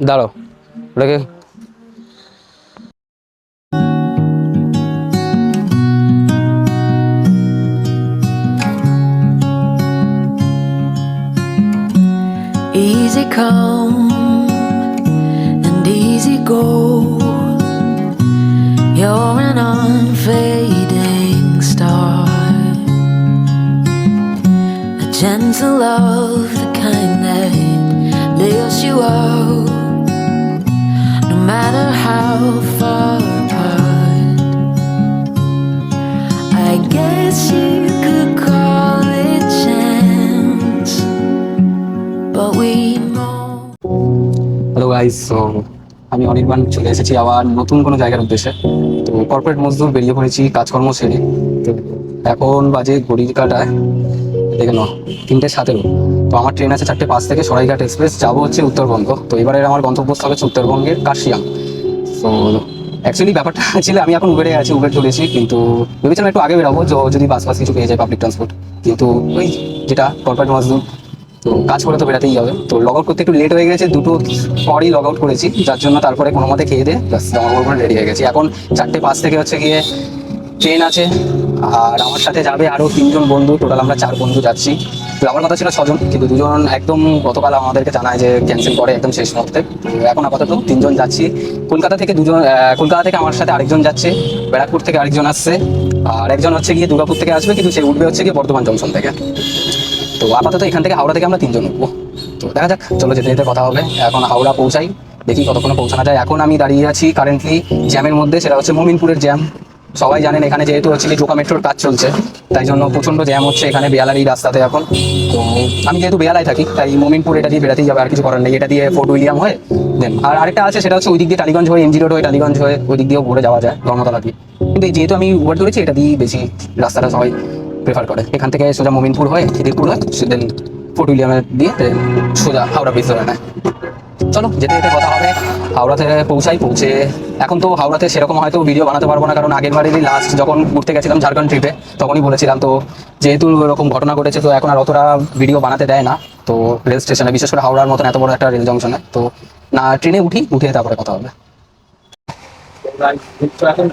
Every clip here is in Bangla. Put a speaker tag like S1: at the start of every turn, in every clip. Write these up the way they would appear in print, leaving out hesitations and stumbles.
S1: দাঁড়াও ওটাকে।
S2: Easy come and easy go. You're an unfading star, a gentle love, the kind that lifts you up, no matter how far apart. I guess you could call it chance, but we know.
S1: Hello guys, so আমি অনির্বাণ চলে এসেছি আবার নতুন কোনো জায়গার উদ্দেশ্যে। তো কর্পোরেট মজদুর বেরিয়ে পড়েছি কাজকর্ম সেরে। তো এখন বাজে ঘড়ির কাঁটায় দেখে নাও 3:17। তো আমার ট্রেন আছে 4:05 থেকে সরাইঘাট এক্সপ্রেস, যাবো হচ্ছে উত্তরবঙ্গ। তো এবারে আমার গন্তব্যস্থল হচ্ছে উত্তরবঙ্গের কাশিয়াং। তো অ্যাকচুয়ালি ব্যাপারটা ছিল আমি এখন উবেরে আছি, উবের চলেছি, কিন্তু ভেবেছিলাম একটু আগে বেরোবো যদি বাস ফাস কিছু পেয়ে যায় পাবলিক ট্রান্সপোর্ট। কিন্তু ওই যেটা কর্পোরেট মজদুর, তো কাজ করে তো বেরাতেই হবে। তো লগ আউট করতে একটু লেট হয়ে গেছে, দুটো পরই লগ আউট করেছি, যার জন্য তারপরে কোনো মতে খেয়ে দিয়ে ব্যাস জামা কাপড় রেডি হয়ে গেছি। এখন 4:05 থেকে হচ্ছে গিয়ে ট্রেন আছে, আর আমার সাথে যাবে আরও 3জন বন্ধু, টোটাল আমরা 4 বন্ধু যাচ্ছি। তো আমার কথা ছিল 6জন, কিন্তু 2জন একদম গতকাল আমাদেরকে জানায় যে ক্যান্সেল করে একদম শেষ মুহূর্তে। তো এখন আপাতত 3জন যাচ্ছি। কলকাতা থেকে কলকাতা থেকে আমার সাথে আরেকজন যাচ্ছে, ব্যারাকপুর থেকে আরেকজন আসছে, আর একজন হচ্ছে গিয়ে দুর্গাপুর থেকে আসবে, কিন্তু সে উঠবে হচ্ছে গিয়ে বর্ধমান জংশন থেকে। তো আপাতত এখান থেকে হাওড়া থেকে আমরা 3জন উঠবো। তো দেখা যাক, চলো যেতে যেতে কথা হবে। এখন হাওড়া পৌঁছাই, দেখি কতক্ষণে পৌঁছানো যায়। এখন আমি দাঁড়িয়ে আছি কারেন্টলি জ্যামের মধ্যে, সেটা হচ্ছে মোমিনপুরের জ্যাম। সবাই জানেন এখানে যেহেতু হচ্ছে ঢোকা মেট্রোর কাজ চলছে, তাই জন্য প্রচণ্ড জ্যাম হচ্ছে এখানে বেয়ালার এই রাস্তাতে এখন। তো আমি যেহেতু বেয়ালায় থাকি, তাই মোমিনপুর এটা দিয়ে বেরাতেই যাবে, আর কিছু করার নেই। এটা দিয়ে ফোর্ট উইলিয়াম হয়ে দেন আর আরেকটা আছে, সেটা হচ্ছে ওই দিক দিয়ে টালিগঞ্জ হয়ে এমজি রোড হয়ে টালিগঞ্জ হয়ে ওই দিক দিয়েও ঘুরে যাওয়া যায় ধর্মতলা দিয়ে। কিন্তু যেহেতু আমি উবার ধরেছি, এটা দিয়েই বেশি রাস্তাটা সবাই প্রেফার করে। এখান থেকে সোজা মোমিনপুর হয়ে খিদিরপুর হয়ে দেন ফোর্ট উইলিয়ামে দিয়ে সোজা হাওড়া ব্রিজ ধরে নেয়। চলো যেতে যেতে কথা হবে। হাওড়াতে পৌঁছে এখন তো হাওড়াতে সেরকম হয়তো ভিডিও বানাতে পারবো না, কারণ আগের বারেরই লাস্ট যখন ঘুরতে গেছিলাম ঝাড়খণ্ড ট্রিপে তখনই বলেছিলাম। তো যেহেতু এরকম ঘটনা ঘটেছে, তো এখন আর অতটা ভিডিও বানাতে দেয় না। তো রেল স্টেশনে, বিশেষ করে হাওড়ার মতন এত বড় একটা রেল জংশনে, তো না ট্রেনে উঠে তারপরে কথা হবে। এখন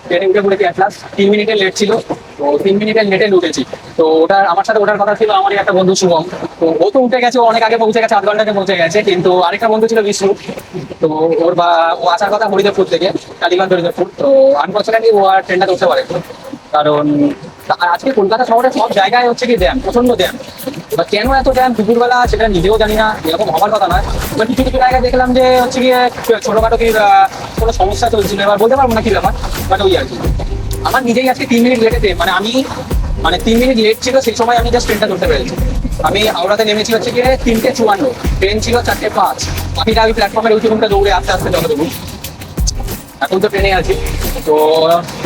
S1: ট্রেনে উঠে পড়েছি অ্যাট লাস্ট। 3 মিনিটের লেট ছিল, তো 3 মিনিটের লেটে উঠেছি। তো ওটা আমার সাথে ওঠার কথা ছিল আমারই একটা বন্ধু শুভম। তো ও তো উঠে গেছে, অনেক আগে পৌঁছে গেছে, 8 ঘন্টাকে পৌঁছে গেছে। কিন্তু আরেকটা বন্ধু ছিল বিষ্ণু, তো ও আসার কথা হরিদেবপুর থেকে, টালিগঞ্জ হরিদেবপুর। তো আনফর্চুনেটলি ও আর ট্রেনটা ধরতে পারে, কারণ আজকে কলকাতা শহরে সব জায়গায় হচ্ছে কি জ্যাম, প্রচন্ড জ্যাম। বা কেন এত জ্যাম দুপুরবেলা সেটা নিজেও জানি না, এরকম হওয়ার কথা নয়। এবার কিছু কিছু জায়গায় দেখলাম যে হচ্ছে গিয়ে ছোটখাটো কি কোনো সমস্যা চলছিল, এবার বলতে পারবো না কি ব্যাপার, বাট ওই আর কি। আমার নিজেই আজকে 3 মিনিট লেটেতে, মানে 3 মিনিট লেট ছিল, সেই সময় আমি জাস্ট ট্রেনটা ধরতে পেরেছি। আমি হাওড়াতে নেমেছি হচ্ছে গিয়ে 3:54, ট্রেন ছিল 4:05। বাকিটা আমি প্ল্যাটফর্মের উঁচু রুমটা দৌড়ে আস্তে আস্তে যতটুকু। এখন তো ট্রেনে আছি। তো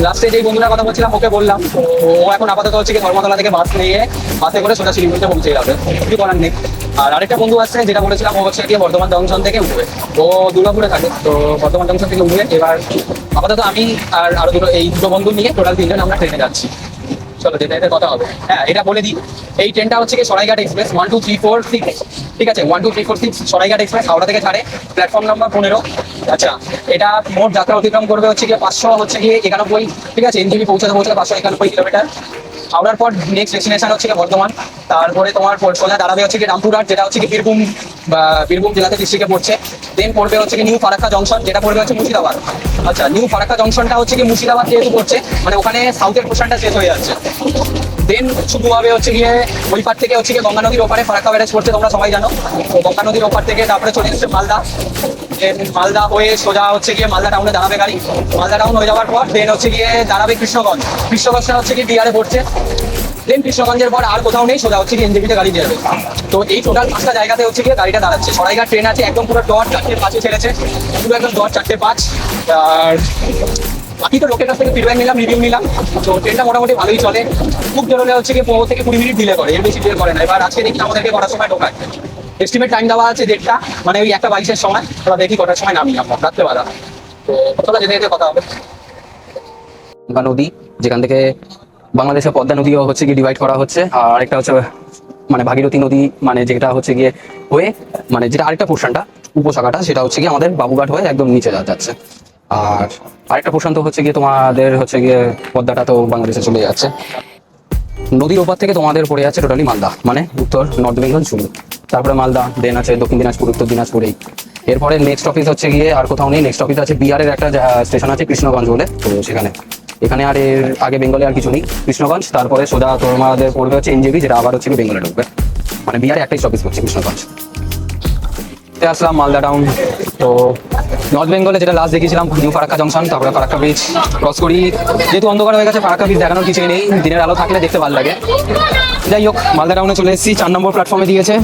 S1: লাস্টে যেই বন্ধুটার কথা বলছিলাম ওকে বললাম, তো ও এখন আপাতত হচ্ছে কি ধর্মতলা থেকে বাস নিয়ে বাসে করে সোজা শিলিগুড়িতে পৌঁছে যাবে, কিছু করার নেই। আর আরেকটা বন্ধু আসছে, যেটা বলেছিলাম, ও হচ্ছে গিয়ে বর্ধমান জংশন থেকে উঠবে। ও দুর্গাপুরে থাকে, তো বর্ধমান জংশন থেকে উঠবে। এবার আপাতত আমি আর আরো এই দুটো বন্ধু নিয়ে টোটাল 3জন আমরা ট্রেনে যাচ্ছি। চলো যেতে যেতে কথা হবে। হ্যাঁ, এটা বলে দিই, এই ট্রেনটা হচ্ছে কি সরাইঘাট এক্সপ্রেস 1 2 3 4 6, ঠিক আছে, 1 2 3 4 6 সরাইঘাট এক্সপ্রেস হাওড়া থেকে ছাড়ে প্ল্যাটফর্ম নাম্বার 15। আচ্ছা, এটা মোট যাত্রা অতিক্রম করবে হচ্ছে গিয়ে 591, ঠিক আছে। এনজিবি পৌঁছাতে 591 কিলোমিটার। হাওড়ার পর নেক্সট ডেস্টিনেশন হচ্ছে গিয়ে বর্ধমান। তারপরে তোমার সোজা দাঁড়াবে হচ্ছে কি রামপুরহাট, যেটা হচ্ছে কি বীরভূম জেলাতে ডিস্ট্রিক্টে পড়ছে। দেন পড়বে হচ্ছে কি নিউ ফারাক্কা জংশন, যেটা পড়বে হচ্ছে মুর্শিদাবাদ। আচ্ছা, নিউ ফারাক্কা জংশনটা হচ্ছে কি মুর্শিদাবাদ যেহেতু পড়ছে, মানে ওখানে সাউথের পোর্শনটা শেষ হয়ে যাচ্ছে। দেন শুরু হবে হচ্ছে গিয়ে ওই পার থেকে হচ্ছে গিয়ে গঙ্গা নদীর ওপারে ফারাক্কা ব্যারেজ পড়ছে, তোমরা সবাই জানো। তো গঙ্গা নদীর ওপার থেকে তারপরে চলে এসেছে মালদা। মালদা হয়ে সোজা হচ্ছে গিয়ে মালদা টাউনে দাঁড়াবে গাড়ি। মালদা টাউন হয়ে যাওয়ার পর দেন হচ্ছে গিয়ে দাঁড়াবে কৃষ্ণগঞ্জ। কৃষ্ণগঞ্জটা হচ্ছে গিয়ে বিহারে পড়ছে। দেন কৃষ্ণগঞ্জের পর আর কোথাও নেই, সোজা হচ্ছে গিয়ে এনজেপিতে গাড়ি দিয়ে যাবে। তো এই টোটাল 5টা জায়গাতে হচ্ছে গিয়ে গাড়িটা দাঁড়াচ্ছে। সরাইঘাট ট্রেন আছে একদম পুরো ডট 4:05 ছেড়েছে, পুরো একদম ডট 4:05। আর বাকি তো লোকের কাছ থেকে ফিডব্যাক নিলাম, রিভিউ নিলাম। তো ট্রেনটা মোটামুটি ভালোই চলে। খুব জোরে হচ্ছে গিয়ে 15 থেকে 20 মিনিট ডিলে করে, এর বেশি ডিলে করে না। এবার আজকে দেখি আমাদেরকে কটার সময় ঢোকায়। এস্টিমেট টাইম দেওয়া আছে 1:30, মানে ওই 1:22-এর সময়। ওরা দেখি কটার সময় নামি আমরা রাত্রেবেলা। তো কতটা যেতে যেতে কথা হবে। গঙ্গা নদী, যেখান থেকে বাংলাদেশের পদ্মা নদীও হচ্ছে গিয়ে ডিভাইড করা হচ্ছে, আর একটা হচ্ছে মানে ভাগীরথী নদী, মানে যেটা হচ্ছে গিয়ে হয়ে মানে যেটা আরেকটা পোর্শনটা উপশাখাটা সেটা হচ্ছে গিয়ে আমাদের বাবুঘাট হয়ে একদম নিচে যাচ্ছে। আর আরেকটা প্রশান্ত হচ্ছে গিয়ে তোমাদের হচ্ছে গিয়ে পদ্মাটা তো বাংলাদেশে চলে যাচ্ছে। নদীর ওপার থেকে তোমাদের পড়ে যাচ্ছে টোটালি মালদা, মানে উত্তর নর্থ বেঙ্গল শুরু, তারপরে মালদা, দেন আছে দক্ষিণ দিনাজপুর, উত্তর দিনাজপুরেই। এরপরে নেক্সট অফিস হচ্ছে গিয়ে আর কোথাও নেই, নেক্সট অফিস আছে বিহারের একটা স্টেশন আছে কৃষ্ণগঞ্জ বলে, তো সেখানে। এখানে আর এর আগে বেঙ্গলে আর কিছু নেই, কৃষ্ণগঞ্জ, তারপরে সোজা তোমাদের পড়বে হচ্ছে এনজেবি, যেটা আবার হচ্ছে বেঙ্গলে ঢুকবে। মানে বিহারে একটাই অফিস করছে কৃষ্ণগঞ্জ। আসলাম মালদা টাউন। তো নর্থ বেঙ্গলে যেটা লাস্ট দেখিয়েছিলাম নিউ ফারাক্কা জংশন, তারপরে ফারাক্কা ব্রিজ ক্রস করি। যেহেতু অন্ধকার হয়ে গেছে ফারাক্কা ব্রিজ দেখানোর কিছুই নেই, দিনের আলো থাকলে দেখতে ভালো লাগে। যাই হোক, মালদা টাউনে চলে এসেছি, 4 নম্বর প্ল্যাটফর্মে দিয়েছে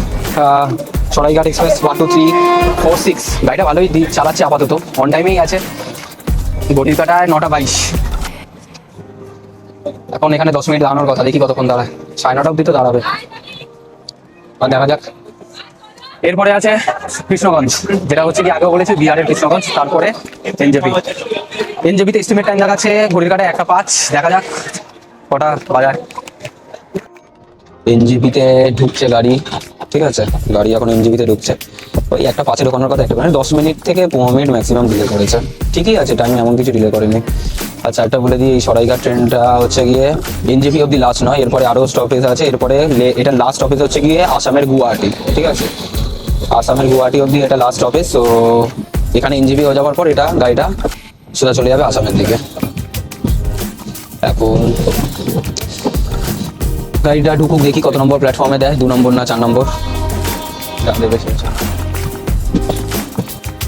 S1: সরাইঘাট এক্সপ্রেস 1 2 3 4 6। গাড়িটা ভালোই চালাচ্ছে আপাতত, অন টাইমেই আছে। ঘড়ির কাটায় 9টা 22। এখন এখানে 10 মিনিট দাঁড়ানোর কথা, দেখি কতক্ষণ দাঁড়ায়। 9:30 অব্দি তো দাঁড়াবে, আর দেখা যাক। এরপরে আছে কৃষ্ণগঞ্জ, যেটা হচ্ছে কি আগেও বলেছে বিহারের কৃষ্ণগঞ্জ, তারপরে এনজেপি। এনজেপিতে এস্টিমেট টাইম দেখাচ্ছে ঘড়ির কাটায় 1:05। দেখা যাক কটা বাজায়। এনজেপিতে ঢুকছে গাড়ি, ঠিক আছে, গাড়ি এখন এনজেপিতে ঢুকছে। ওই 1:05 ঢোকানোর কথা, মানে 10 মিনিট থেকে 15 মিনিট ম্যাক্সিমাম ডিলে করেছে। ঠিকই আছে, টাইম এমন কিছু ডিলে করেনি। আচ্ছা, একটা বলে দিই, এই সরাইঘাট ট্রেনটা হচ্ছে গিয়ে এনজেপি অব্দি লাস্ট নয়, এরপরে আরও স্টপেজ আছে। এরপরে এটা লাস্ট স্টপেজ হচ্ছে গিয়ে আসামের গুয়াহাটি, ঠিক আছে, আসামের গুয়াহাটি অব্দি এটা লাস্ট স্টপেজ। তো এখানে এনজেপি হয়ে যাওয়ার পর এটা গাড়িটা সোজা চলে যাবে আসামের দিকে। এখন গাড়িটা ঢুকুক, দেখি কত নম্বর প্ল্যাটফর্মে দেয়, 2 নম্বর না 4 নম্বর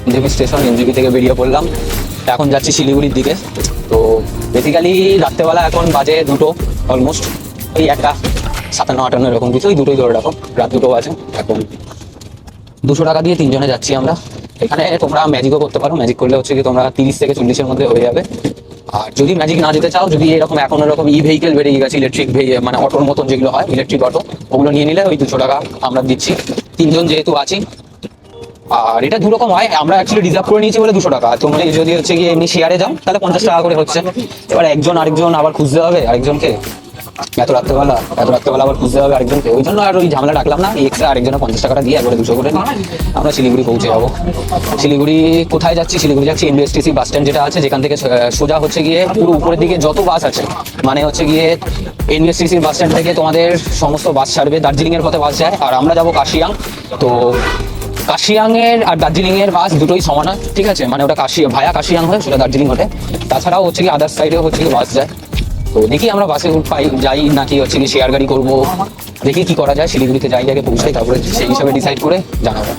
S1: এনজেপি স্টেশন। এনজেপি থেকে বেরিয়ে পড়লাম, এখন যাচ্ছি শিলিগুড়ির দিকে। তো বেসিক্যালি রাত্রেবেলা এখন বাজে 2টো অলমোস্ট, ওই 1:57-58 এরকম কিছু, ওই 2টোই ধরে রাখো, রাত 2টো আছে। এখন 200 টাকা দিয়ে 3 জনে যাচ্ছি আমরা। এখানে তোমরা ম্যাজিকও করতে পারো, ম্যাজিক করলে হচ্ছে কি তোমরা 30 থেকে 40-এর মধ্যে হয়ে যাবে। আর যদি ম্যাজিক না যেতে চাও, যদি এরকম এখন এরকম ই ভেহিকেল বেরিয়ে গেছে, ইলেকট্রিক মানে অটোর মতন যেগুলো হয়, ইলেকট্রিক অটো, ওগুলো নিয়ে নিলে ওই 200 টাকা আমরা দিচ্ছি, 3 জন যেহেতু আছি। আর এটা 2 রকম হয়, আমরা অ্যাকচুয়ালি রিজার্ভ করে নিয়েছি বলে 200 টাকা। তোমরা যদি হচ্ছে গিয়ে এমনি শেয়ারে যাও তাহলে 50 টাকা করে হচ্ছে। এবার একজন আরেকজন আবার খুঁজতে হবে আরেকজনকে, এত রাত্রেবেলা আবার খুঁজতে হবে আরেকজনকে, ওই জন্য আর ওই ঝামেলা ডাকলাম না। এক্সট্রা আরেকজনের 50 টাকা দিয়ে একবারে 200 করে আমরা শিলিগুড়ি পৌঁছে যাবো। শিলিগুড়ি কোথায় যাচ্ছি? শিলিগুড়ি যাচ্ছি এনবিএসটিসি বাস স্ট্যান্ড যেটা আছে, যেখান থেকে সোজা হচ্ছে গিয়ে পুরো উপরের দিকে যত বাস আছে, মানে হচ্ছে গিয়ে এনবিএসটিসির বাস স্ট্যান্ড থেকে তোমাদের সমস্ত বাস ছাড়বে, দার্জিলিং এর পথে বাস যায়। আর আমরা যাবো কাশিয়াং। তো কাশিয়াং এর আর দার্জিলিং এর বাস দুটোই সমান, ঠিক আছে, মানে ওটা ভায়া কাশিয়াং হয়, সেটা দার্জিলিং ঘটে। তাছাড়াও হচ্ছে কি আদার সাইডেও হচ্ছে কি বাস যায়। তো দেখি আমরা বাসে পাই যাই নাকি হচ্ছে কি শেয়ার গাড়ি করবো, দেখি কি করা যায়। শিলিগুড়িতে যাই আগে পৌঁছাই, তারপরে সেই হিসাবে ডিসাইড করে জানাবো।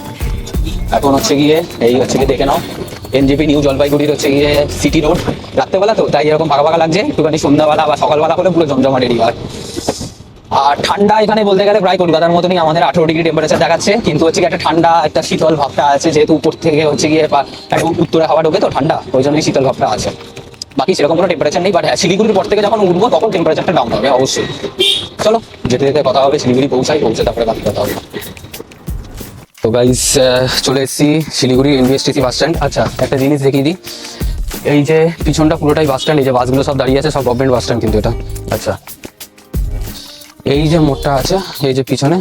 S1: এখন হচ্ছে গিয়ে এই হচ্ছে গিয়ে দেখে নাও, এনজেপি নিউ জলপাইগুড়ির হচ্ছে গিয়ে সিটি রোড। রাত্রেবেলা তো তাই এরকম ফাঁকা ফাঁকা লাগছে, একটুখানি সন্ধ্যাবেলা বা সকালবেলা হলে পুরো জমজমাট এরিয়া হয়। আর ঠান্ডা এখানে বলতে গেলে প্রায় কলকাতার মতনই, আমাদের 18 ডিগ্রি টেম্পারেচার দেখাচ্ছে, কিন্তু হচ্ছে একটা ঠান্ডা একটা শীতল ভাবটা আছে, যেহেতু উপর থেকে হচ্ছে গিয়ে উত্তরে হাওয়া ঢোকে তো ঠান্ডা, ওই জন্যই শীতল ভাবটা আছে। বাকি সেরকম কোনো টেম্পারেচার নেই, বাট হ্যাঁ শিলিগুড়ির পর থেকে যখন উঠবো তখন টেম্পারেচারটা ডাউন হবে অবশ্যই। চলো যেতে যেতে কথা হবে, শিলিগুড়ি পৌঁছে তারপরে বাকি কথা হবে। তো গাইস চলে এসেছি শিলিগুড়ি এনবিএসটিসি বাস স্ট্যান্ড। আচ্ছা, একটা জিনিস দেখিয়ে দিই, এই যে পিছনটা পুরোটাই বাস স্ট্যান্ড, এই যে বাসগুলো সব দাঁড়িয়ে আছে সব গভর্নমেন্ট বাস স্ট্যান্ড কিন্তু এটা। আচ্ছা, এই যে মোড়টা আছে, এই যে পিছনে,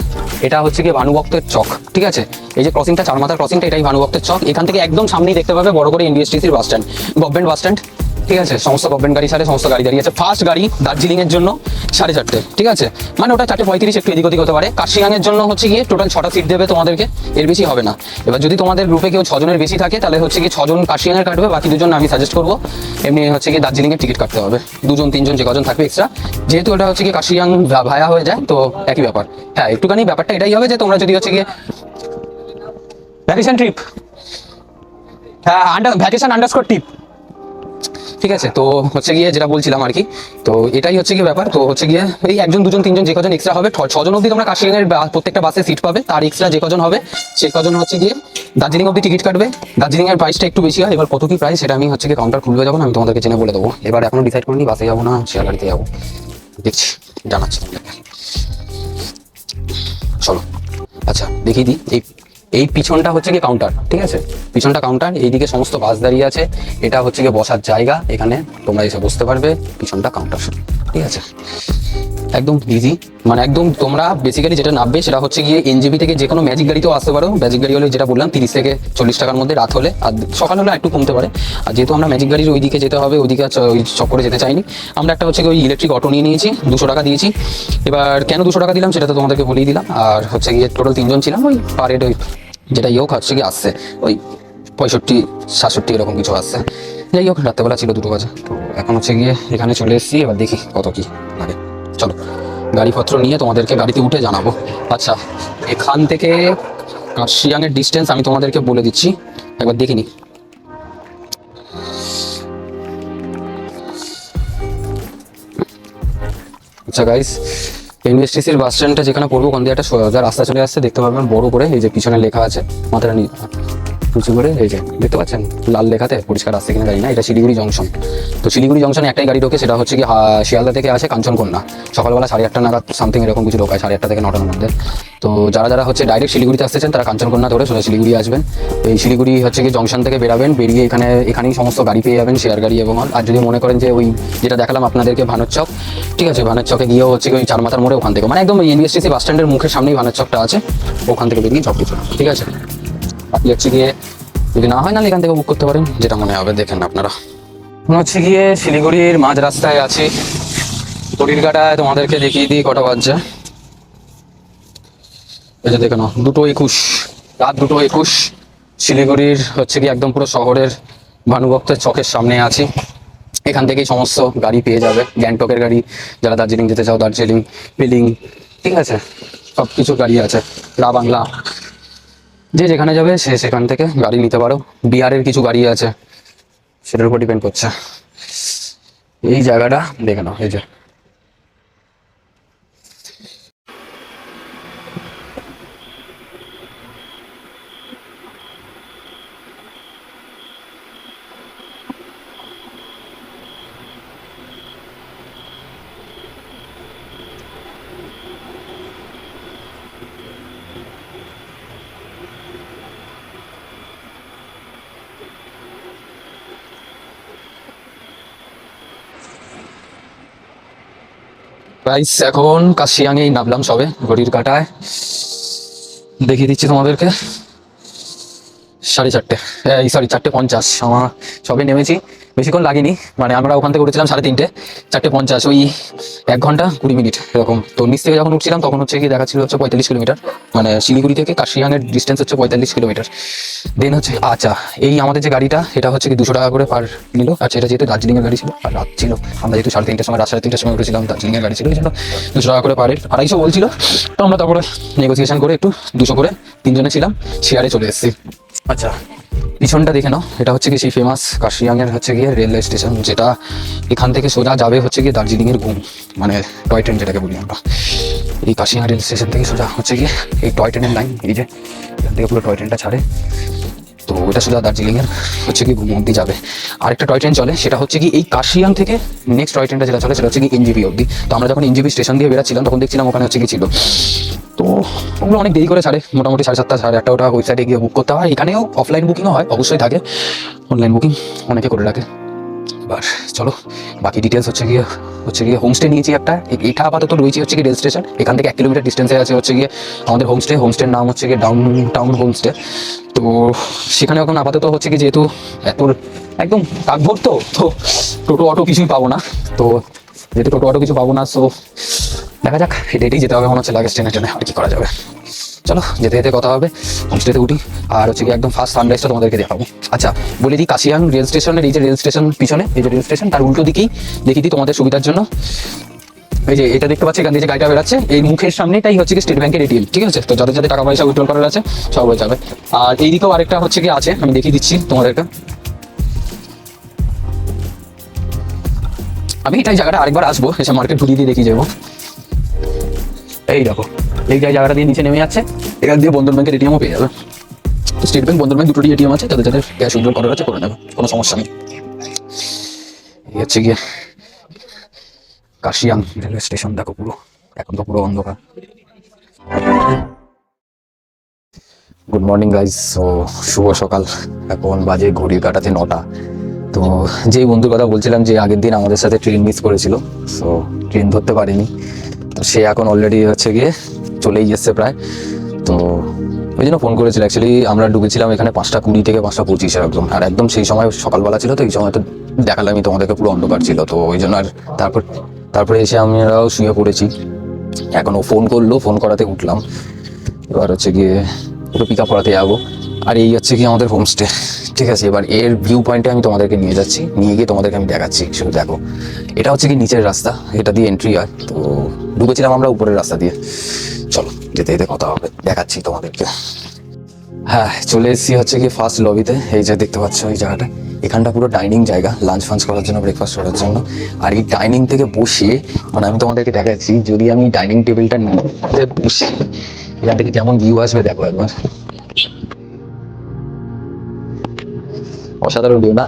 S1: এটা হচ্ছে কি ভানুভক্তের চক, ঠিক আছে। এই যে ক্রসিংটা, চারমাথার ক্রসিংটা, এটাই ভানুভক্তের চক। এখান থেকে একদম সামনেই দেখতে পাবে বড় করে এনবিএসটিসির bus stand, government bus stand, ঠিক আছে। সমস্ত গভর্নমেন্ট গাড়ি ছাড়ে, সমস্ত গাড়ি দাঁড়িয়ে আছে। ফার্স্ট গাড়ি দার্জিলিং এর জন্য 4:30, ঠিক আছে, মানে ওটা 4:35 একটু এদিক ওদিক হতে পারে। কাশিয়াং এর জন্য হচ্ছে গিয়ে টোটাল 6টা সিট দেবে তোমাদেরকে, এর বেশি হবে না। এবার যদি তোমাদের গ্রুপে কেউ 6 জনের বেশি থাকে তাহলে হচ্ছে গিয়ে 6 জন কাশিয়াং এর কাটবে, বাকি 2 জন আমি সাজেস্ট করবো এমনি হচ্ছে গিয়ে দার্জিলিং এর টিকিট কাটতে হবে। 2 জন 3 জন যে কজন থাকবে এক্সট্রা, যেহেতু এটা হচ্ছে গিয়ে কাশিয়াং ভায়া হয়ে যায় তো একই ব্যাপার। হ্যাঁ, একটুখানি ব্যাপারটা এটাই হবে যে তোমরা যদি হচ্ছে গিয়ে ভ্যাকেশন ট্রিপ, হ্যাঁ ভ্যাকেশন আন্ডারস্কোর ট্রিপ, ঠিক আছে। তো হচ্ছে গিয়ে যেটা বলছিলাম আর কি, তো এটাই হচ্ছে গিয়ে ব্যাপার। তো হচ্ছে গিয়ে এই 1 জন 2 জন 3 জন যে কজন এক্সট্রা হবে, 6 জন অব্দি তোমরা কাশিয়াং এর প্রত্যেকটা বাসে সিট পাবে, তার এক্সট্রা যে কজন হবে সে কজন হচ্ছে গিয়ে দার্জিলিং অব্দি টিকিট কাটবে। দার্জিলিং এর প্রাইসটা একটু বেশি হয়, এবার কত কি প্রাইস সেটা আমি হচ্ছে গিয়ে কাউন্টার খুলবে যাবো না, আমি তোমাদেরকে জেনে বলে দেবো। এবার এখনো ডিসাইড করিনি বাসে যাবো না শেয়ার গাড়িতে যাবো, দেখছি, জানাচ্ছি তোমাদেরকে। চলো, আচ্ছা দেখিয়ে দিই, এই পিছনটা হচ্ছে কি কাউন্টার, ঠিক আছে, পিছনটা কাউন্টার, এইদিকে সমস্ত বাস দাঁড়িয়ে আছে, এটা হচ্ছে গিয়ে বসার জায়গা, এখানে তোমরা এসে বসতে পারবে, পিছনটা কাউন্টার, ঠিক আছে।
S3: একদম ইজি, মানে একদম তোমরা বেসিক্যালি যেটা নামবে সেটা হচ্ছে গিয়ে এনজেপি থেকে যে কোনো ম্যাজিক গাড়িতেও আসতে পারো। ম্যাজিক গাড়ি হলে যেটা বললাম 30 থেকে 40 টাকার মধ্যে, রাত হলে, আর সকাল হলে একটু কমতে পারে। আর যেহেতু আমরা ম্যাজিক গাড়ির ওইদিকে যেতে হবে, ওইদিকে ওই চক্করে যেতে চাইনি, আমরা একটা হচ্ছে ওই ইলেকট্রিক অটো নিয়ে নিয়েছি, 200 টাকা দিয়েছি। এবার কেন 200 টাকা দিলাম সেটা তো তোমাদেরকে বলেই দিলাম। আর হচ্ছে গিয়ে টোটাল 3 জন ছিলাম, ওই পার হেড ওই যেটা ইয়েও হচ্ছে গিয়ে আসছে ওই 65-67 এরকম কিছু আসছে। যাই হোক, রাত্রেবেলা ছিল 2 বাজে, তো এখন হচ্ছে গিয়ে এখানে চলে এসেছি। এবার দেখি কত কি লাগে, চলো গাড়িপত্র নিয়ে তোমাদেরকে গাড়িতে উঠে জানাবো। আচ্ছা, এখান থেকে কার্শিয়াংয়ের ডিস্টেন্স আমি তোমাদেরকে বলে দিচ্ছি, একবার দেখে নি। আচ্ছা গাইস, এনবিএসটিসির বাস স্ট্যান্ডটা যেখানে পড়বো, ওখান দিয়ে একটা সোজা রাস্তা চলে আসছে, দেখতে পারবেন বড় করে, এই যে পিছনে লেখা আছে মাথাটা উঁচু করে, এই যে দেখতে পাচ্ছেন লাল লেখাতে, পরিষ্কার আসছে কিনা জানি না। এটা শিলিগুড়ি জংশন। তো শিলিগুড়ি জংশনে একটাই গাড়ি ঢোকে, সেটা হচ্ছে কি শিয়ালদা থেকে আসে কাঞ্চনকন্যা। সকালবেলা 8:30 নাগাদ সামথিং এরকম কিছু ঢোকায়, 8:30 থেকে 9টার মধ্যে। তো যারা যারা হচ্ছে ডাইরেক্ট শিলিগুড়িতে আসতেছেন তারা কাঞ্চনকন্যা ধরে সোজা শিলিগুড়ি আসবেন। এই শিলিগুড়ি হচ্ছে কি জংশন থেকে বেরাবেন, বেরিয়ে এখানেই সমস্ত গাড়ি পেয়ে যাবেন, শেয়ার গাড়ি এবং আর যদি মনে করেন যে ওই যেটা দেখালাম আপনাদেরকে ভানের চক, ঠিক আছে, ভানের চকে গিয়েও হচ্ছে ওই চারমাথার মোড়ে ওখান থেকে, মানে একদম এনবিএসটিসি বাস স্ট্যান্ডের মুখের সামনেই ভানের চকটা আছে, ওখান থেকে বেরিয়ে সব কিছু, ঠিক আছে। আপনি হচ্ছে গিয়ে যদি না হয় না এখান থেকে বুক করতে পারেন, যেটা মনে হবে দেখেন আপনারা। মনে হচ্ছে গিয়ে শিলিগুড়ির মাঝ রাস্তায় আছি, ঘড়ির কাঁটায় তোমাদেরকে দেখিয়ে দিই কটা বাজছে। এই যে দেখে নাও, 2:21, রাত 2:21। শিলিগুড়ির হচ্ছে কি একদম পুরো শহরের ভানুভক্তের চকের সামনে আছি। এখান থেকেই সমস্ত গাড়ি পেয়ে যাবে, গ্যাংটকের গাড়ি, যারা দার্জিলিং যেতে চাও দার্জিলিং, পিলিং, ঠিক আছে, সব কিছু গাড়ি আছে, রা বাংলা, যে যেখানে যাবে সে সেখান থেকে গাড়ি নিতে পারো। বিহারের কিছু গাড়ি আছে, সেটার উপর ডিপেন্ড করছে। এই জায়গাটা দেখে নাও, এই যে গাইস এখন কাশিয়াঙেই নামলাম সবে, ঘড়ির কাঁটায় দেখিয়ে দিচ্ছি তোমাদেরকে 4:30, এই সরি 4:50। আমার সবে নেমেছি, বেশিক্ষণ লাগেনি, মানে আমরা ওখান থেকে উঠেছিলাম 3:30, 4:50, ওই 1 ঘন্টা 20 মিনিট এরকম। তো নিচ থেকে যখন উঠছিলাম তখন হচ্ছে কি দেখাচ্ছিল হচ্ছে 45 কিলোমিটার, মানে শিলিগুড়ি থেকে কাশিয়াঙের ডিস্টেন্স হচ্ছে 45 কিলোমিটার। দেন হচ্ছে আচ্ছা, এই আমাদের যে গাড়িটা এটা হচ্ছে কি 200 টাকা করে পার নিল। আচ্ছা, এটা যেহেতু দার্জিলিংয়ের গাড়ি ছিল আর রাত ছিল, আমরা যেহেতু 3:30টার সময়, রাত 3:30টার সময় উঠেছিলাম, দার্জিলিংয়ের গাড়ি ছিল, এই জন্য 200 টাকা করে পার হেড, 250 বলছিল। তো আমরা তারপরে নেগোসিয়েশন করে একটু 200 করে 3 জনে ছিলাম, শেয়ারে চলে এসেছি। আচ্ছা, পিছনটা দেখে নাও, এটা হচ্ছে কি সেই ফেমাস কাশিয়াঙের হচ্ছে গিয়ে রেলওয়ে স্টেশন, যেটা এখান থেকে সোজা যাবে হচ্ছে গিয়ে দার্জিলিংয়ের ঘুম, মানে টয় ট্রেন যেটাকে বলি আমরা। এই কাশিয়াং রেল স্টেশন থেকে সোজা হচ্ছে গিয়ে এই টয় ট্রেনের লাইন, এই যে এখান থেকে পুরো টয় ট্রেনটা ছাড়ে, তো ওটা সোজা দার্জিলিংয়ের হচ্ছে কি ঘুম অব্দি যাবে। আরেকটা টয় ট্রেন চলে, সেটা হচ্ছে কি এই কাশিয়াং থেকে নেক্সট টয় ট্রেনটা যেটা চলে সেটা হচ্ছে কি এনজেপি অব্দি। তো আমরা যখন এনজেপি স্টেশন দিয়ে বেরাচ্ছিলাম তখন দেখছিলাম ওখানে হচ্ছে কি ছিল, তো ওগুলো অনেক দেরি করে ছাড়ে, মোটামুটি 7:30, 8:30 ওটা ওয়েবসাইটে গিয়ে বুক করতে হয়। এখানেও অফলাইন বুকিংও হয়, অবশ্যই থাকে, অনলাইন বুকিং অনেকে করে রাখে। এবার চলো বাকি ডিটেলস হচ্ছে গিয়ে হোমস্টে নিয়েছি একটা, এটা আপাতত রয়েছে হচ্ছে কি রেল স্টেশন, এখান থেকে 1 কিলোমিটার ডিস্টেন্সে আছে হচ্ছে গিয়ে আমাদের হোমস্টের নাম হচ্ছে গিয়ে ডাউন টাউন হোমস্টে। তো সেখানে এখন আপাতত হচ্ছে কি যেহেতু এত একদম কাকভোর, তো টোটো অটো কিছুই পাবো না, তো যেহেতু টোটো অটো কিছু পাবো না, সো দেখা যাক, হেঁটেই যেতে হবে মনে হচ্ছে, লাগেজ টেনে আর কি করা যাবে। চলো যেতে যেতে কথা হবে, হোমস্টেতে উঠি, আর হচ্ছে কি একদম ফার্স্ট সানরাইজটা তোমাদেরকে দেখাবো। আচ্ছা বলে দিই, কাশিয়াং রেল স্টেশনের এই যে রেল স্টেশন পিছনে, এই যে রেল স্টেশন তার উল্টো দিকেই দেখিয়ে দিই তোমাদের সুবিধার জন্য, এই যে এটা দেখতে পাচ্ছি, এখান থেকে যে গাড়িটা বেরাচ্ছে এই মুখের সামনেটাই হচ্ছে কি স্টেট ব্যাংকের এটিএম, ঠিক আছে। তো যাদের যাদের টাকা পয়সা উইথড্রল করার আছে সব হয়ে যাবে। আর এইদিকেও আরেকটা হচ্ছে কি আছে, আমি দেখিয়ে দিচ্ছি তোমাদেরকে। আমি এটাই জায়গাটা আরেকবার আসবো, এসে মার্কেট ঘুরিয়ে দিয়ে দেখিয়ে যাবো। এই দেখো, এই জায়গাটা দিয়ে নিচে নেমে যাচ্ছে, এখান দিয়ে বন্ধন ব্যাংকের এটিএমও পেয়ে যাবে। তো স্টেট ব্যাংক, বন্ধন ব্যাংক দুটোরই এটিএম আছে, যাদের যাদের ক্যাশ উইথড্রল করার আছে করে নেবে, কোনো সমস্যা নেই। এই হচ্ছে গিয়ে কাশিয়াং রেলওয়ে স্টেশন, দেখো পুরো এখন তো পুরো অন্ধকার। গুড মর্নিং গাইজ, সো শুভ সকাল, এখন বাজে ঘড়ির কাঁটাতে 9টা। তো যেই বন্ধুর কথা বলছিলাম যে আগের দিন আমাদের সাথে ট্রেন মিস করেছিল, সো ট্রেন ধরতে পারিনি, তো সে এখন অলরেডি হচ্ছে গিয়ে চলেই এসছে প্রায়। তো ওই জন্য ফোন করেছিল। অ্যাকচুয়ালি আমরা ঢুকেছিলাম এখানে 5:20 থেকে 5:25 একদম, আর একদম সেই সময় সকালবেলা ছিল, তো এই সময় তো দেখালামই তোমাদেরকে পুরো অন্ধকার ছিল। তো ওই জন্য আর তারপরে এসে আমরাও শুয়ে পড়েছি। এখন ও ফোন করলো, ফোন করাতে উঠলাম। এবার হচ্ছে গিয়ে ওকে পিক আপ করাতে যাবো। আর এই হচ্ছে কি আমাদের হোমস্টে, ঠিক আছে। এবার এর ভিউ পয়েন্টে আমি তোমাদেরকে নিয়ে যাচ্ছি, নিয়ে গিয়ে তোমাদেরকে আমি দেখাচ্ছি। শুধু দেখো, এটা হচ্ছে কি নিচের রাস্তা, এটা দিয়ে এন্ট্রি হয়। তো ঢুকেছিলাম আমরা উপরের রাস্তা দিয়ে। চলো যেতে যেতে কথা হবে, দেখাচ্ছি তোমাদেরকে। হ্যাঁ, চলে এসেছি হচ্ছে কি ফার্স্ট লবিতে। এই যে দেখতে পাচ্ছ এই জায়গাটা, এখানটা পুরো ডাইনিং জায়গা, লাঞ্চ ফাঞ্চ করার জন্য, ব্রেকফাস্ট করার জন্য। আর এই ডাইনিং থেকে বসে, মানে আমি তোমাদেরকে দেখাচ্ছি, যদি আমি ডাইনিং টেবিলটা নিয়ে বসে, এখান থেকে কেমন ভিউ আসবে দেখো একবার। অসাধারণ ভিউ না?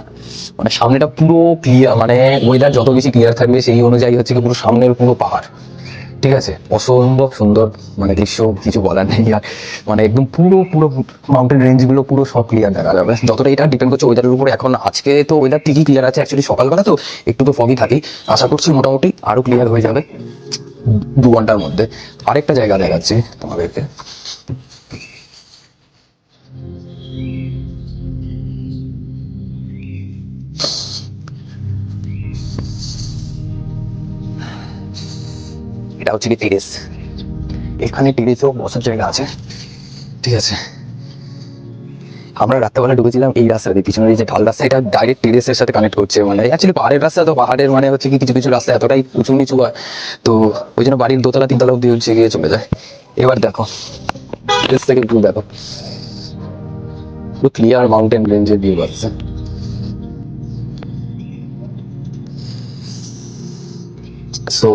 S3: মানে সামনেটা পুরো ক্লিয়ার, মানে ওয়েদার যত বেশি ক্লিয়ার থাকবে সেই অনুযায়ী হচ্ছে কি পুরো সামনের পুরো পাহাড়, ঠিক আছে। অসম্ভব সুন্দর মানে দৃশ্য, কিছু বলার নেই। আর মানে একদম পুরো পুরো মাউন্টেন রেঞ্জ গুলো পুরো সব ক্লিয়ার দেখা যাবে। যতটা এটা ডিপেন্ড করছে ওয়েদারের উপরে। এখন আজকে তো ওয়েদার ঠিকই ক্লিয়ার আছে, অ্যাকচুয়ালি সকালবেলা তো একটু তো ফগই থাকি। আশা করছি মোটামুটি আরো ক্লিয়ার হয়ে যাবে 2 ঘন্টার মধ্যে। আরেকটা জায়গা দেখাচ্ছি তোমাদেরকে। এটা হচ্ছে কি টেরেস, এখানে টেরেসেও বসার জায়গা আছে, ঠিক আছে। আমরা রাত্রেবেলা ঢুকেছিলাম এই রাস্তাতে, পিছনের এই যে ঢাল রাস্তা, এটা ডাইরেক্ট টেরেসের সাথে কানেক্ট করছে। মানে অ্যাকচুয়ালি পাহাড়ের রাস্তা, তো পাহাড়ের মানে হচ্ছে কি কিছু কিছু রাস্তা এতটাই উঁচু নিচু হয়, তো ওই জন্য বাড়ির 2তলা 3তলা অব্দি হচ্ছে গিয়ে চলে যায়। এবার দেখো টেরেস থেকে ভিউ দেখো, পুরো ক্লিয়ার মাউন্টেন রেঞ্জের ভিউ আসছে। সো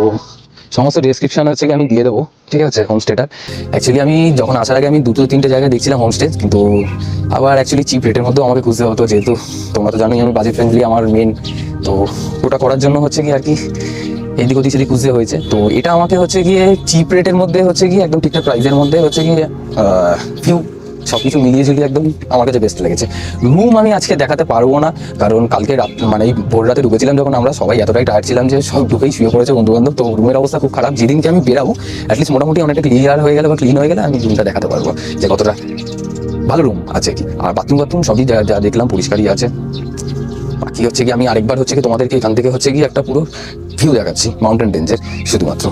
S3: সমস্ত ডেসক্রিপশন হচ্ছে কি আমি দিয়ে দেবো, ঠিক আছে, হোমস্টেটার। অ্যাকচুয়ালি আমি যখন আসার আগে আমি 2-3টে জায়গায় দেখছিলাম হোমস্টে, কিন্তু আবার অ্যাকচুয়ালি চিপ রেটের মধ্যেও আমাকে খুঁজতে হতো, যেহেতু তোমরা তো জানোই আমি বাজেট ফ্রেন্ডলি আমার মেন। তো ওটা করার জন্য হচ্ছে কি আর কি এদিক ওদিক সেদিক খুঁজতে হয়েছে। তো এটা আমাকে হচ্ছে গিয়ে চিপ রেটের মধ্যে হচ্ছে গিয়ে একদম ঠিকঠাক প্রাইসের মধ্যে হচ্ছে গিয়ে ভিউ সবকিছু মিলিয়ে ঝুলিয়ে একদম আমার কাছে বেস্ট লেগেছে। রুম আমি আজকে দেখাতে পারবো না, কারণ কালকে রাত মানে এই ভোর রাতে ঢুকেছিলাম যখন, আমরা সবাই এতটাই টায়ার্ড ছিলাম যে সব ঢুকেই শুয়ে পড়েছে বন্ধু বান্ধব। তো রুমের অবস্থা খুব খারাপ। যেদিনকে আমি বেরাবো অ্যাটলিস্ট মোটামুটি অনেকটা ক্লিয়ার হয়ে গেলে বা ক্লিন হয়ে গেলে আমি রুমটা দেখাতে পারবো যে কতটা ভালো রুম আছে কি। আর বাথরুম সবই যা যা দেখলাম পরিষ্কারই আছে। বাকি হচ্ছে কি আমি আরেকবার হচ্ছে কি তোমাদেরকে এখান থেকে হচ্ছে কি একটা পুরো ভিউ দেখাচ্ছি মাউন্টেন রেঞ্জের শুধুমাত্র।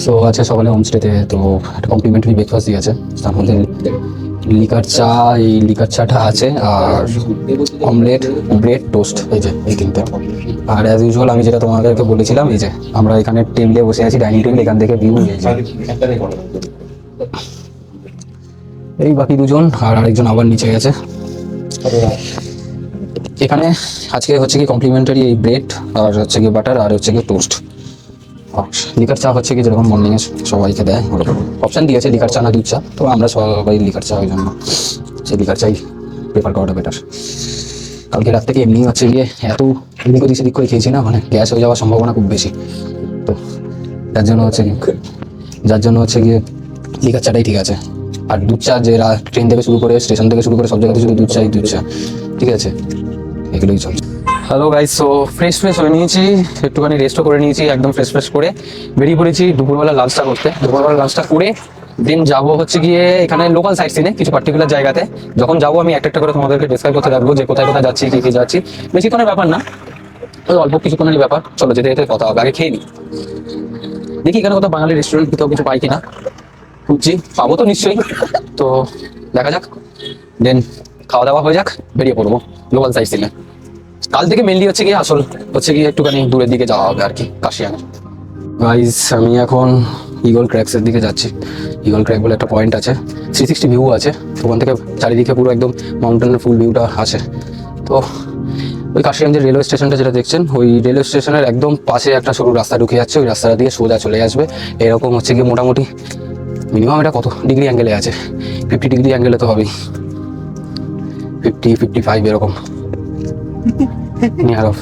S3: সো আজকে সকালে হোমস্টেতে তো একটা কমপ্লিমেন্টারি ব্রেকফাস্ট দিয়েছে, তার মধ্যে লিকার চা, এই লিকার চাটা আছে, আর অমলেট, ব্রেড, টোস্ট, এই যে এই তিনটে। আর অ্যাজ ইউজুয়াল আমি যেটা তোমাদেরকে বলেছিলাম, এই যে আমরা এখানে টেবিলে বসে আছি, ডাইনিং টেবিল, এখান থেকে ভিউ এই বাকি দুজন আর আরেকজন আবার নিচে গেছে। এখানে আজকে হচ্ছে কি কমপ্লিমেন্টারি এই ব্রেড আর হচ্ছে কি বাটার আর হচ্ছে কি টোস্ট। লিকার চা হচ্ছে কি যেরকম মর্নিংয়ে সবাইকে দেয় ওরকম অপশান দিয়েছে, লিকার চা না দুধ চা। তো আমরা সবাই লিকার চা, ওই জন্য সেই লিকার চাই প্রেফার করাটা বেটার। কালকে রাত থেকে এমনি হচ্ছে গিয়ে এত এদিক ওদিক সেদিক করে খেয়েছি না, মানে গ্যাস হয়ে যাওয়ার সম্ভাবনা খুব বেশি। তো যার জন্য হচ্ছে গিয়ে লিকার চাটাই ঠিক আছে। আর দুধ চা যে ট্রেন থেকে শুরু করে স্টেশন থেকে শুরু করে সব জায়গাতে শুধু দুধ চা, ঠিক আছে, এগুলোই চলছে। হ্যালো গাইস, সো ফ্রেশ হয়ে নিয়েছি, একটুখানি রেস্টও করে নিয়েছি, একদম ফ্রেশ করে বেরিয়ে পড়েছি দুপুরবেলা লাঞ্চটা করতে। দুপুরবেলা লাঞ্চটা করে দেন যাবো হচ্ছে গিয়ে এখানে লোকাল সাইট সিনে কিছু পার্টিকুলার জায়গাতে। যখন যাবো আমি একটা করে তোমাদেরকে ডিসক্রাইব করতে থাকবো যে কোথায় কোথায় যাচ্ছি, কি যাচ্ছি। বেশিক্ষণের ব্যাপার না, ওই অল্প কিছুক্ষণেরই ব্যাপার। চলো যেতে যেতে কথা হবে, আগে খেয়ে নিই। দেখি এখানে কোথাও বাঙালি রেস্টুরেন্ট কোথাও কিছু পাই কিনা, খুঁজছি, পাবো তো নিশ্চয়ই। তো দেখা যাক, দেন খাওয়া দাওয়া হয়ে যাক, বেরিয়ে পড়বো লোকাল সাইট সিনে। কাল থেকে মেনলি হচ্ছে গিয়ে একটুখানি দূরের দিকে যাওয়া হবে আর কি, কাশিয়ানে। গাইস আমি এখন ইগল ক্র্যাকসের দিকে যাচ্ছি। ইগল ক্র্যাক বলে একটা পয়েন্ট আছে, 360 ভিউ আছে, ওখান থেকে চারিদিকে পুরো একদম মাউন্টেনের ফুল ভিউটা আছে। তো ওই কাশিয়াঞ্জের রেলওয়ে স্টেশনটা যেটা দেখছেন, ওই রেলওয়ে স্টেশনের একদম পাশে একটা সরু রাস্তা ঢুকে যাচ্ছে, ওই রাস্তাটা দিয়ে সোজা চলে আসবে। এরকম হচ্ছে গিয়ে মোটামুটি মিনিমাম এটা কত ডিগ্রি অ্যাঙ্গেলে আছে, 50 ডিগ্রি অ্যাঙ্গেলে তো হবেই, 55 এরকম নিয়ার অফ।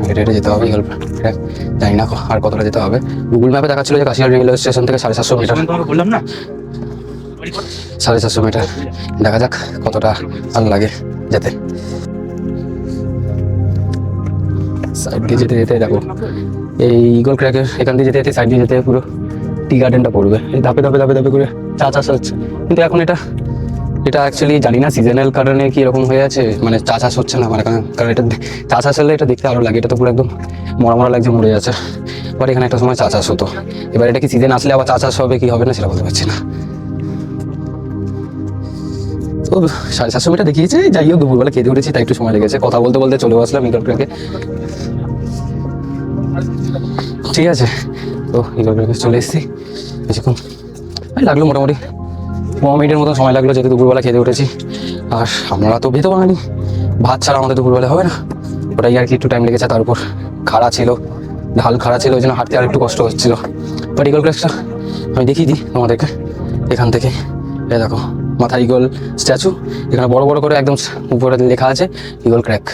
S3: হেঁটে হেঁটে যেতে হবে ইগল ক্র্যাক, জানি না আর কতটা যেতে হবে। গুগল ম্যাপে দেখাচ্ছিল যে কাশিয়ার রেলওয়ে স্টেশন থেকে 750 মিটার,
S4: বললাম না
S3: 750 মিটার। দেখা যাক কতটা আর লাগে যেতে। সাইড দিয়ে যেতে যেতে দেখো এই ইগল ক্র্যাকের এখান দিয়ে যেতে যেতে সাইড দিয়ে যেতে পুরো টি গার্ডেনটা পড়বে, এই ধাপে ধাপে ধাপে ধাপে করে চা চাষ হচ্ছে। কিন্তু এখন এটা অ্যাকচুয়ালি জানি না সিজনাল কারণে কি এরকম হয়ে আছে, মানে চা চাষ হচ্ছে না, মানে কারণ এটা চা চাষ হলে এটা দেখতে আরো লাগে, এটা তো পুরো একদম মরা মরা লাগছে, মরে যাচ্ছে। বাট এখানে একটা সময় চা চাষ হতো, এবার এটা কি সিজন আসলে আবার চা চাষ হবে কি হবে না সেটা বলতে পারছি না। তো 750 মিটার দেখিয়েছে, যাই হোক দুপুরবেলা খেতে উঠেছি তাই একটু সময় লেগেছে, কথা বলতে বলতে চলে আসলাম ইগল ক্র্যাকে। ঠিক আছে, তো ইগল ক্র্যাকে চলে এসেছি, বেশিক্ষণ লাগলো মোটামুটি 15 মিনিটের মতো সময় লাগলো, যেহেতু দুপুরবেলা খেতে উঠেছি। আর আমরা তো ভেতো বাঙালি, ভাত ছাড়া আমাদের দুপুরবেলা হবে না, ওটাই আর কি একটু টাইম লেগেছে। তার উপর খাড়া ছিল, ঢাল খাড়া ছিল, ওই জন্য হাঁটতে আর একটু কষ্ট হচ্ছিল। বাট ইগল ক্র্যাকটা আমি দেখিয়ে দিই তোমাদেরকে এখান থেকে। এই দেখো মাথা ইগল স্ট্যাচু, এখানে বড় বড় করে একদম উপরে লেখা আছে ইগল ক্র্যাক।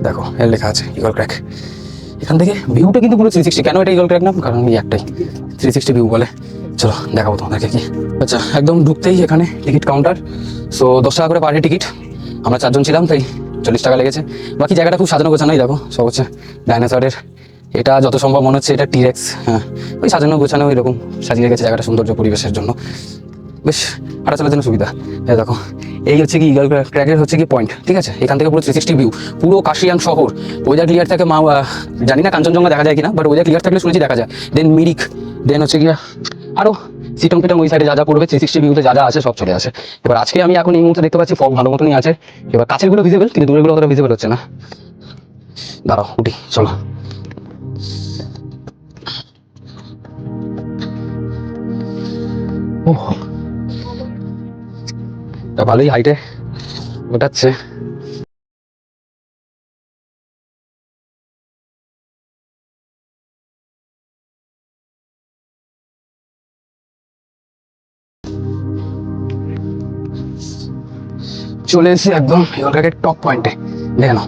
S3: দেখো এর লেখা আছে ইগল ক্র্যাক। এখান থেকে ভিউটা কিন্তু পুরো 360। কেন এটা ইগল ক্র্যাক নাম? কারণ এই একটাই 360 ভিউ বলে। চলো দেখাবো তোমাদেরকে কি। আচ্ছা, একদম ঢুকতেই এখানে টিকিট কাউন্টার। সো 10 টাকা করে পার হেড টিকিট, আমরা 4 জন ছিলাম তাই 40 টাকা লেগেছে। বাকি জায়গাটা খুব সাজানো গোছানোই, দেখো সব হচ্ছে ডাইনোসরের, এটা যত সম্ভব মনে হচ্ছে এটা টিরেক্স। হ্যাঁ, ওই সাজানো গোছানো এরকম সাজিয়ে রেখেছে জায়গাটা সৌন্দর্য পরিবেশের জন্য, বেশ হাঁটা চলার জন্য সুবিধা। এই দেখো এই হচ্ছে কি ইগল ক্র্যাকের হচ্ছে কি পয়েন্ট, ঠিক আছে? এখান থেকে পুরো 360 ভিউ, পুরো কাশিয়াং শহর। ওয়েদার ক্লিয়ার থাকে, জানি না কাঞ্চনজঙ্ঘা দেখা যায় কিনা, বাট ওয়েদার ক্লিয়ার থাকলে শুনেছি দেখা যায়। দেন মিরিক, দেন হচ্ছে গিয়া আরো সিটং ফিটং ওই সাইডে যা যা পড়বে 360 ভিউতে যা যা আছে সব চলে আসে। এবার আজকে আমি এখন এই মুহূর্তে দেখতে পাচ্ছি ফগ ভালো মতনই আছে। এবার কাছের গুলো ভিজিবল, কিন্তু দূরের গুলো অতটা ভিজিবল হচ্ছে না। দাঁড়াও উঠি, চলো। ওহ, তা ভালোই হাইটে ওঠাচ্ছে। চলে এসেছি একদম ইগল ক্র্যাকের টপ পয়েন্টে, দেখে নাও।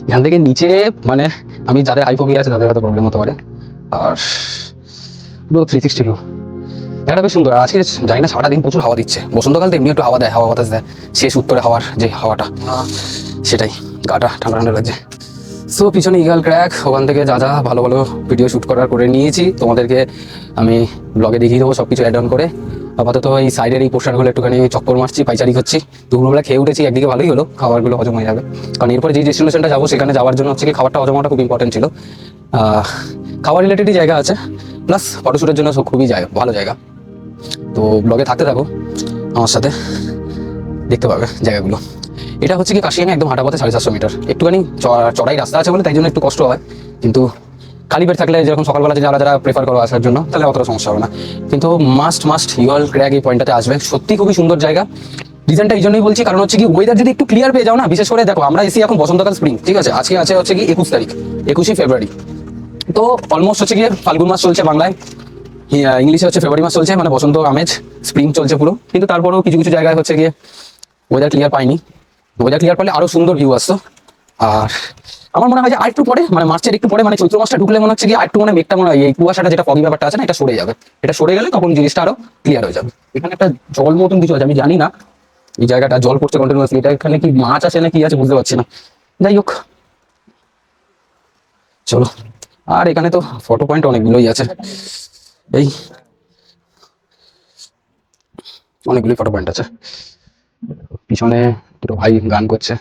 S3: এখান থেকে নিচে মানে আমি যাদের হাইফোবিয়া আছে তাদের হয়তো প্রবলেম হতে পারে। আর পুরো 360 ভিউ, জায়গাটা বেশ সুন্দর। আর আজকে জানি না সারাদিন প্রচুর হাওয়া দিচ্ছে, বসন্তকাল তো এমনি একটু হাওয়া দেয়, হাওয়া বাতাস দেয়, শেষ উত্তরে হাওয়ার যে হাওয়াটা সেটাই, গাটা ঠান্ডা ঠান্ডা লাগছে। সো পিছনে ইগল ক্র্যাক, ওখান থেকে যা যা ভালো ভালো ভিডিও শ্যুট করার করে নিয়েছি তোমাদেরকে আমি ব্লগে দেখিয়ে দেবো সব কিছু অ্যাড অন করে। আপাতত এই সাইডের এই পোস্টারগুলো একটুখানি চক্কর মারছি, পাইচারি করছি। দুপুরবেলা খেয়ে উঠেছি, একদিকে ভালোই হলো, খাবারগুলো হজম হয়ে যাবে। কারণ এরপরে যে ডেস্টিনেশনটা যাবো সেখানে যাওয়ার জন্য হচ্ছে কি খাবারটা হজম হওয়াটা খুব ইম্পর্টেন্ট ছিল। খাবার রিলেটেডই জায়গা আছে, প্লাস ফটোশ্যুটের জন্য খুবই ভালো জায়গা। তো ব্লগে থাকতে থাকো আমার সাথে, দেখতে পাবে জায়গাগুলো। এটা হচ্ছে কি কাশিয়াঙে একদম হাঁটা পথে 750 মিটার, একটুখানি চড়াই রাস্তা আছে বলে তাই জন্য একটু কষ্ট হয়। কিন্তু খালি পেট থাকলে যেরকম সকালবেলা যারা যারা প্রেফার করো আসার জন্য, তাহলে অতটা সমস্যা হবে না। কিন্তু মাস্ট ইগল ক্র্যাক এই পয়েন্টটাতে আসবে, সত্যি খুবই সুন্দর জায়গা। রিজনটা এই জন্যই বলছি, কারণ হচ্ছে কি ওয়েদার যদি একটু ক্লিয়ার পেয়ে যাও না, বিশেষ করে দেখো আমরা এসি এখন বসন্তকাল স্প্রিং, ঠিক আছে? আজকে আছে হচ্ছে কি 21 তারিখ, 21শে ফেব্রুয়ারি। তো অলমোস্ট হচ্ছে গিয়ে ফাল্গুন মাস চলছে বাংলায়, ইংলিশে হচ্ছে ফেব্রুয়ারি মাস চলছে, মানে বসন্ত আমেজ স্প্রিং চলছে পুরো। কিন্তু তারপরেও কিছু কিছু জায়গায় হচ্ছে গিয়ে ওয়েদার ক্লিয়ার পাইনি, ওয়েদার ক্লিয়ার পারলে আরো সুন্দর ভিউ আসতো। আর আমার মনে হয় যে আরেকটু পরে, মানে মার্চের একটু পরে, মানে চৈত্র মাসটা ঢুকলে মনে হচ্ছে কি আরেকটু মানে মেঘটা মনে হয় এই কুয়াশাটা যেটা ফগি ব্যাপারটা আছে না, এটা সরে যাবে। এটা সরে গেলে তখন জিনিসটা আরো ক্লিয়ার হয়ে যাবে। এখানে একটা জল মতন কিছু আছে, আমি জানি না এই জায়গাটা জল পড়ছে কন্টিনিউয়াসলি, এটা এখানে কি মাছ আছে না কি আছে বুঝতে পারছি না। যাই হোক চলো। আর এখানে তো ফটো পয়েন্ট অনেকগুলোই আছে, এই অনেকগুলোই ফটো পয়েন্ট আছে। পিছনে দুটো ভাই গান করছে।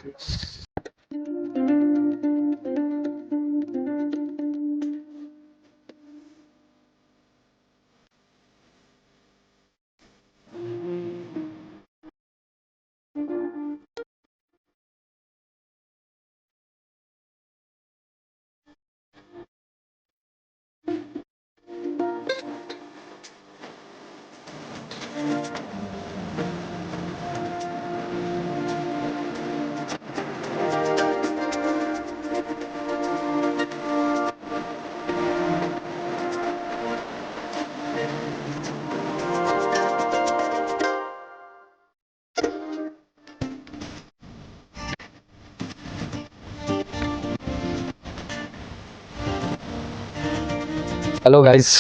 S3: হ্যালো গাইস,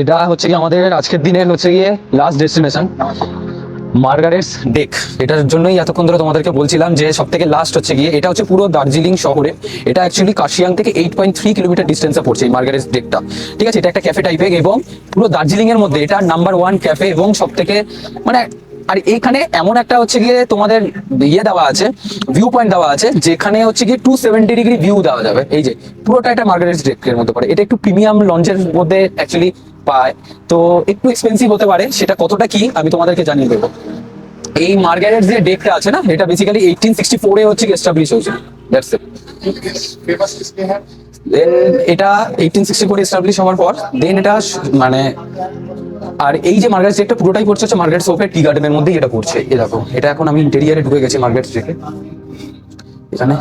S3: এটা হচ্ছে কি আমাদের আজকের দিনের হচ্ছে গিয়ে লাস্ট ডেস্টিনেশন মার্গারেটস ডেক। এটার জন্যই এতক্ষণ ধরে তোমাদেরকে বলছিলাম যে সব থেকে লাস্ট হচ্ছে গিয়ে এটা হচ্ছে পুরো দার্জিলিং শহরে। এটা অ্যাকচুয়ালি কার্শিয়াং থেকে 8.3 কিলোমিটার ডিস্টেন্সে পড়ছে এই মার্গারেটস ডেকটা। ঠিক আছে, এটা একটা ক্যাফে টাইপের এবং পুরো দার্জিলিং এর মধ্যে এটা নাম্বার 1 ক্যাফে এবং সব থেকে মানে আর এইখানে এমন একটা হচ্ছে গিয়ে তোমাদের ইয়ে দেওয়া আছে, ভিউ পয়েন্ট দেওয়া আছে যেখানে হচ্ছে গিয়ে 270 ডিগ্রি ভিউ দেওয়া যাবে। এই যে পুরোটা একটা মার্গারেটস ডেকের মধ্যে পড়ে। এটা একটু প্রিমিয়াম লঞ্চের মধ্যে অ্যাকচুয়ালি পায়, তো একটু এক্সপেন্সিভ হতে পারে। সেটা কতটা কি আমি তোমাদেরকে জানিয়ে দেবো। এই মার্গারেটস যে ডেকটা আছে না, এটা বেসিক্যালি 1864 এ হচ্ছে এস্টাবলিশ হয়েছে। That's it.
S4: फेमस किसके हैं?
S3: দেন এটা 1864 এস্টাবলিশ হওয়ার পর দেন এটা মানে আর এই যে মার্গারেটস ডেকটা পুরোটাই পড়ছে হচ্ছে মার্গারেটস হোপের টি গার্ডেনের মধ্যেই এটা পড়ছে। এই দেখো, এটা এখন আমি ইন্টেরিয়ারে ঢুকে গেছি মার্গারেটস ডেকে। এখানে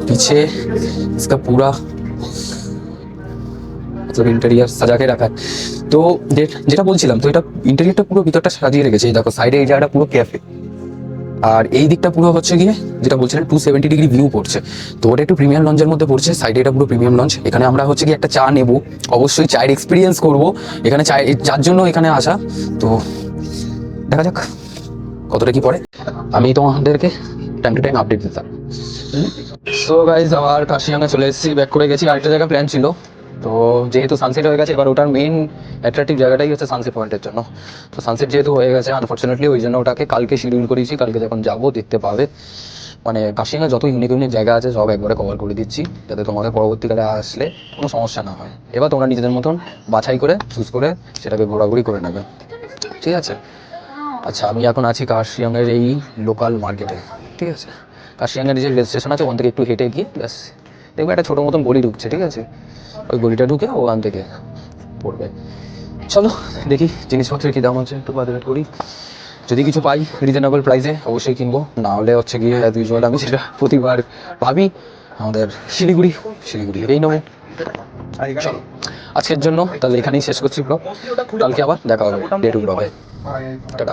S3: पीछे इसका पूरा मतलब इंटीरियर सजा के रखा है। তো যেটা বলছিলাম, তো এটা ইন্টেরিয়রটা পুরো ভিতরটা সাজিয়ে রেখেছে। এই দেখো সাইডে এই জায়গাটা পুরো ক্যাফে, আর এই দিকটা পুরো হচ্ছে গিয়ে যেটা বলছিলাম 270 ডিগ্রি ভিউ পড়ছে। তো ওটা একটু প্রিমিয়াম লঞ্চের মধ্যে পড়ছে। সাইডে এটা পুরো প্রিমিয়াম লঞ্চ। এখানে আমরা হচ্ছে গিয়ে একটা চা নেব, অবশ্যই চায়ের এক্সপিরিয়েন্স করব। এখানে চায় যার জন্য এখানে আসা। তো দেখা যাক কতটা কি পড়ে, আমি তোমাদেরকে টাইম টু টাইম আপডেট দিতাম। সো গাইজ, আবার কার্শিয়াংয়ে চলে এসেছি, ব্যাক করে গেছি। আরেকটা জায়গা প্ল্যান ছিল, তো যেহেতু সানসেট হয়ে গেছে এবার ওটার মেইন অ্যাট্রাকটিভ জায়গাটাই হচ্ছে সানসেট পয়েন্টের জন্য। তো সানসেট যেহেতু হয়ে গেছে আনফর্চুনেটলি, ওই জন্য ওটাকে কালকে শিডিউল করেছি। কালকে যখন যাবো দেখতে পাবে, মানে কার্শিয়াংয়ে যত ইউনিক ইউনিক জায়গা আছে সব একবারে কভার করে দিচ্ছি, যাতে তোমাদের পরবর্তীকালে আসলে কোনো সমস্যা না হয়। এবার তোমরা নিজেদের মতন বাছাই করে চুজ করে সেটাকে ঘোরাঘুরি করে নেবে, ঠিক আছে? আচ্ছা, আমি এখন আছি কার্শিয়াংয়ের এই লোকাল মার্কেটে, ঠিক আছে? কার্শিয়াংয়ের যে রেল স্টেশন আছে ওখান থেকে একটু হেঁটে গিয়ে ব্যাস দেখবে একটা ছোটো মতন গলি ঢুকছে, ঠিক আছে? ওই গলিটা ঢুকে ওখান থেকে পড়বে। চলো দেখি জিনিসপত্রের কী দাম আছে, একটু বাজার করি। যদি কিছু পাই রিজনেবল প্রাইসে অবশ্যই কিনবো, না হলে হচ্ছে গিয়ে অ্যাজ ইউজুয়াল আমি সেটা প্রতিবার পাবি আমাদের শিলিগুড়ি এই নয়। চলো আজকের জন্য তাহলে এখানেই শেষ করছি ব্লগ। কালকে আবার দেখা হবে ডে টু ব্লগে। টাটা।